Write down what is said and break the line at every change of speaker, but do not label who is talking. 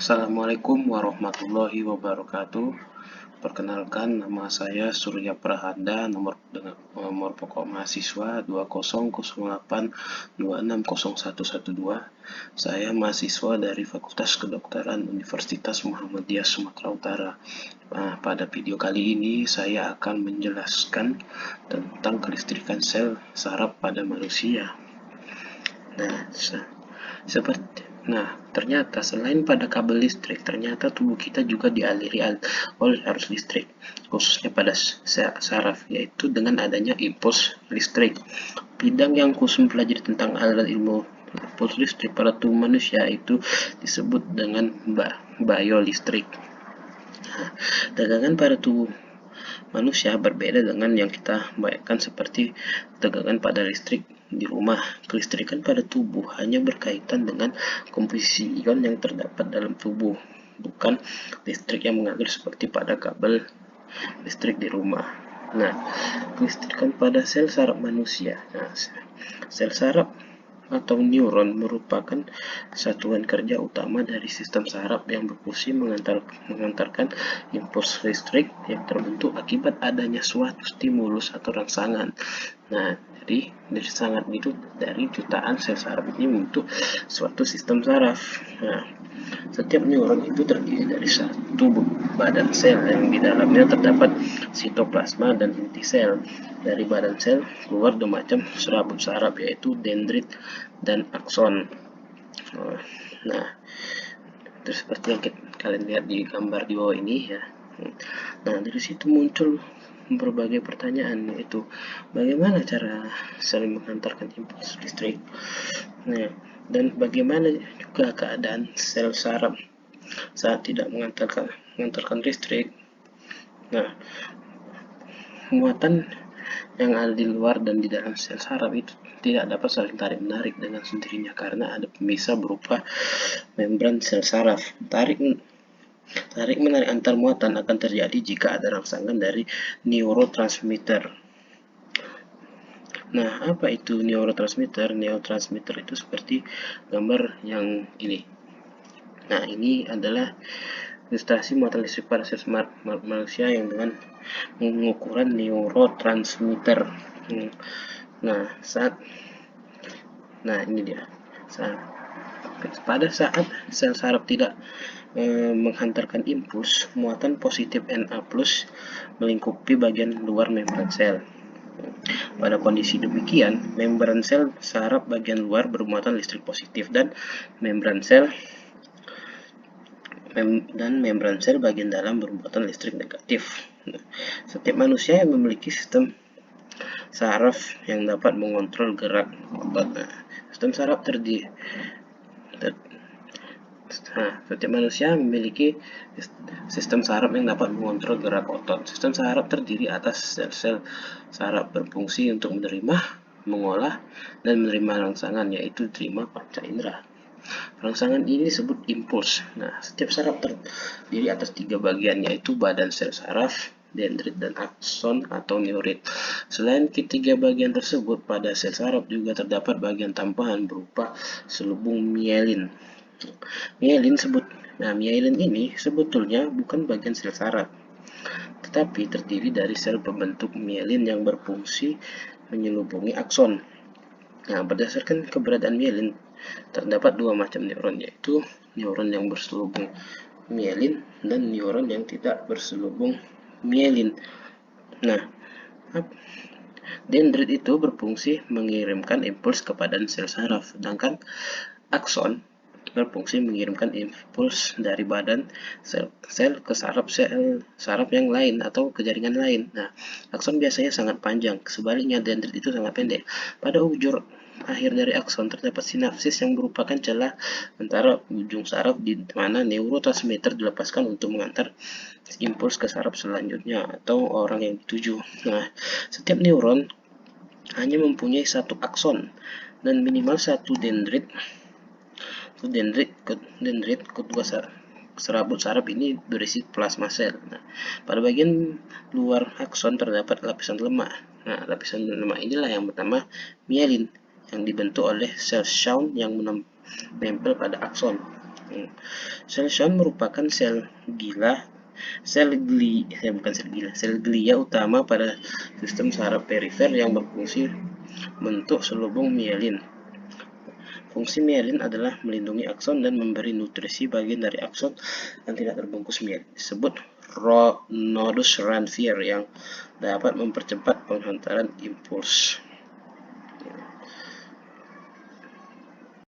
Assalamualaikum warahmatullahi wabarakatuh. Perkenalkan, nama saya Surya Prahanda, nomor pokok mahasiswa 2008260112. Saya mahasiswa dari Fakultas Kedokteran Universitas Muhammadiyah Sumatera Utara. Nah, pada video kali ini saya akan menjelaskan tentang kelistrikan sel saraf pada manusia. Ternyata selain pada kabel listrik, ternyata tubuh kita juga dialiri oleh arus listrik, khususnya pada saraf, yaitu dengan adanya impuls listrik. Bidang yang khusus mempelajari tentang aliran ilmu impuls listrik pada tubuh manusia itu disebut dengan biolistrik. Tegangan pada tubuh manusia berbeda dengan yang kita bayangkan seperti tegangan pada listrik di rumah. Kelistrikan pada tubuh hanya berkaitan dengan komposisi ion yang terdapat dalam tubuh, bukan listrik yang mengalir seperti pada kabel listrik di rumah. Kelistrikan pada sel saraf manusia. Sel saraf atau neuron merupakan satuan kerja utama dari sistem saraf yang berfungsi mengantarkan impuls listrik yang terbentuk akibat adanya suatu stimulus atau rangsangan. Jadi dari rangsangan itu, dari jutaan sel saraf ini membentuk suatu sistem saraf. Setiap neuron itu terdiri dari satu badan sel yang di dalamnya terdapat sitoplasma dan inti sel. Dari badan sel keluar dua macam serabut saraf, yaitu dendrit dan akson. Terus seperti yang kalian lihat di gambar di bawah ini ya. Dari situ muncul berbagai pertanyaan, yaitu bagaimana cara sel menghantarkan impuls listrik, dan bagaimana juga keadaan sel saraf saat tidak mengantarkan listrik. Muatan yang ada di luar dan di dalam sel saraf itu tidak dapat saling tarik-menarik dengan sendirinya karena ada pemisah berupa membran sel saraf. Tarik-menarik antar muatan akan terjadi jika ada rangsangan dari neurotransmitter. Apa itu neurotransmitter? Neurotransmitter itu seperti gambar yang ini. Ini adalah ilustrasi muatan listrik pada sel manusia yang dengan pengukuran neurotransmitter. Ini dia. Pada saat sel saraf tidak menghantarkan impuls, muatan positif Na+ melingkupi bagian luar membran sel. Pada kondisi demikian, membran sel saraf bagian luar bermuatan listrik positif dan membran sel bagian dalam bermuatan listrik negatif. Setiap manusia yang memiliki sistem saraf yang dapat mengontrol gerak otot. Setiap manusia memiliki sistem saraf yang dapat mengontrol gerak otot. Sistem saraf terdiri atas sel-sel saraf berfungsi untuk menerima, mengolah, dan menerima rangsangan, yaitu terima panca indera. Rangsangan ini disebut impuls. Setiap saraf terdiri atas 3 bagian, yaitu badan sel saraf, dendrit, dan akson atau neurit. Selain ketiga bagian tersebut, pada sel saraf juga terdapat bagian tambahan berupa selubung mielin. Mielin ini sebetulnya bukan bagian sel saraf, tetapi terdiri dari sel pembentuk mielin yang berfungsi menyelubungi akson. Berdasarkan keberadaan mielin, terdapat 2 macam neuron, yaitu neuron yang berselubung mielin dan neuron yang tidak berselubung mielin. Dendrit itu berfungsi mengirimkan impuls kepada sel saraf, sedangkan akson berfungsi mengirimkan impuls dari badan sel ke saraf yang lain atau ke jaringan lain. Akson biasanya sangat panjang, sebaliknya dendrit itu sangat pendek. Pada ujung akhir dari akson terdapat sinapsis yang merupakan celah antara ujung saraf di mana neurotransmitter dilepaskan untuk mengantar impuls ke saraf selanjutnya atau orang yang dituju. Setiap neuron hanya mempunyai satu akson dan minimal satu dendrit. Kedua serabut saraf ini berisi plasma sel. Pada bagian luar akson terdapat lapisan lemak. Lapisan lemak inilah yang bernama mielin, yang dibentuk oleh sel Schwann yang menempel pada akson. Sel Schwann merupakan sel glia utama pada sistem saraf perifer yang berfungsi bentuk selubung mielin. Fungsi mielin adalah melindungi akson dan memberi nutrisi bagian dari akson yang tidak terbungkus mielin, disebut nodus Ranvier, yang dapat mempercepat penghantaran impuls.